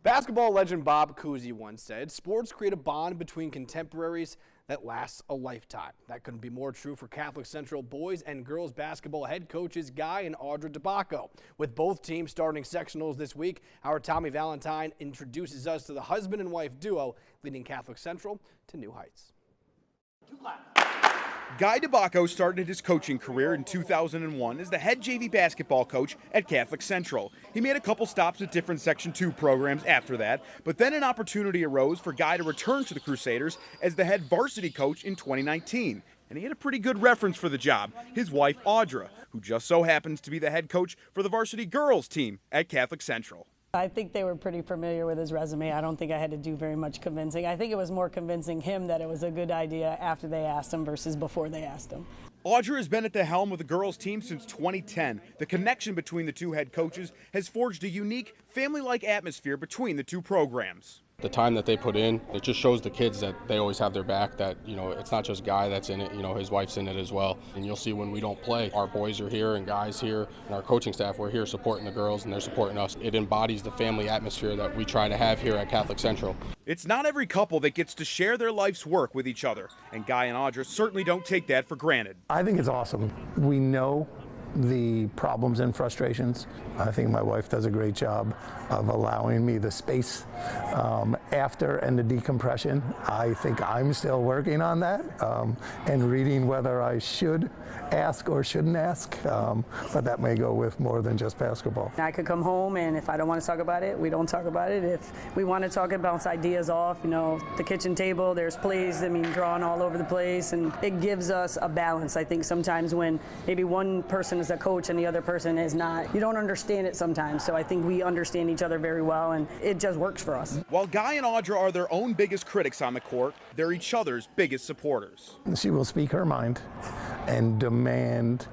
Basketball legend Bob Cousy once said, sports create a bond between contemporaries that lasts a lifetime. That couldn't be more true for Catholic Central boys and girls basketball head coaches Guy and Audra Di Bacco. With both teams starting sectionals this week, our Tommy Valentine introduces us to the husband and wife duo leading Catholic Central to new heights. Guy Di Bacco started his coaching career in 2001 as the head JV basketball coach at Catholic Central. He made a couple stops at different Section 2 programs after that, but then an opportunity arose for Guy to return to the Crusaders as the head varsity coach in 2019. And he had a pretty good reference for the job, his wife Audra, who just so happens to be the head coach for the varsity girls team at Catholic Central. I think they were pretty familiar with his resume. I don't think I had to do very much convincing. I think it was more convincing him that it was a good idea after they asked him versus before they asked him. Audra has been at the helm of the girls' team since 2010. The connection between the two head coaches has forged a unique, family-like atmosphere between the two programs. The time that they put in, it just shows the kids that they always have their back, that, you know, it's not just Guy that's in it, you know, his wife's in it as well. And you'll see when we don't play, our boys are here and Guy's here and our coaching staff, we're here supporting the girls and they're supporting us. It embodies the family atmosphere that we try to have here at Catholic Central. It's not every couple that gets to share their life's work with each other, and Guy and Audra certainly don't take that for granted. I think it's awesome. We know the problems and frustrations. I think my wife does a great job of allowing me the space after and the decompression. I think I'm still working on that and reading whether I should ask or shouldn't ask, but that may go with more than just basketball. I could come home and if I don't want to talk about it, we don't talk about it. If we want to talk and bounce ideas off, you know, the kitchen table, there's plays, I mean, drawn all over the place, and it gives us a balance. I think sometimes when maybe one person is a coach and the other person is not, you don't understand it sometimes. So I think we understand each other very well and it just works for us. While Guy and Audra are their own biggest critics on the court, they're each other's biggest supporters. She will speak her mind and demand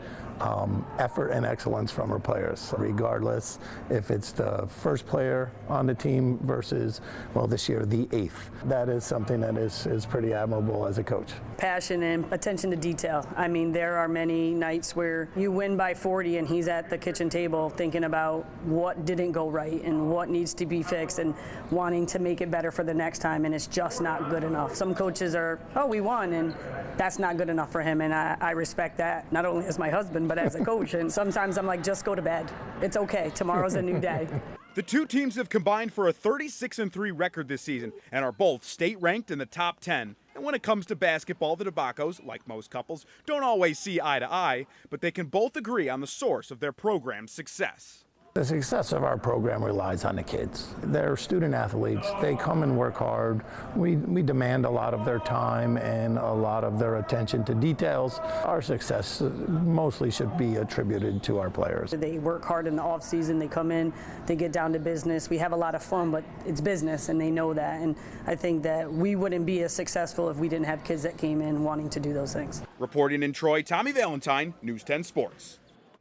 effort and excellence from her players, regardless if it's the first player on the team versus, well, this year, the 8th. That is something that is pretty admirable as a coach. Passion and attention to detail. I mean, there are many nights where you win by 40 and he's at the kitchen table thinking about what didn't go right and what needs to be fixed and wanting to make it better for the next time, and it's just not good enough. Some coaches are, oh, we won, and that's not good enough for him, and I respect that, not only as my husband, but as a coach. And sometimes I'm like, just go to bed. It's okay. Tomorrow's a new day. The two teams have combined for a 36-3 record this season and are both state-ranked in the top 10. And when it comes to basketball, the Di Baccos, like most couples, don't always see eye to eye, but they can both agree on the source of their program's success. The success of our program relies on the kids. They're student athletes. They come and work hard. We demand a lot of their time and a lot of their attention to details. Our success mostly should be attributed to our players. They work hard in the off season. They come in, they get down to business. We have a lot of fun, but it's business and they know that. And I think that we wouldn't be as successful if we didn't have kids that came in wanting to do those things. Reporting in Troy, Tommy Valentine, News 10 Sports.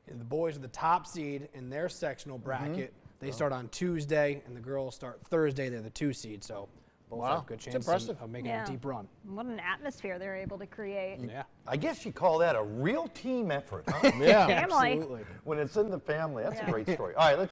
The boys are the top seed in their sectional bracket. They start on Tuesday, and the girls start Thursday. They're the 2 seed, so both have good chances of making a deep run. What an atmosphere they're able to create. Yeah. I guess you call that a real team effort, huh? Yeah, absolutely. When it's in the family, that's a great story. All right, let's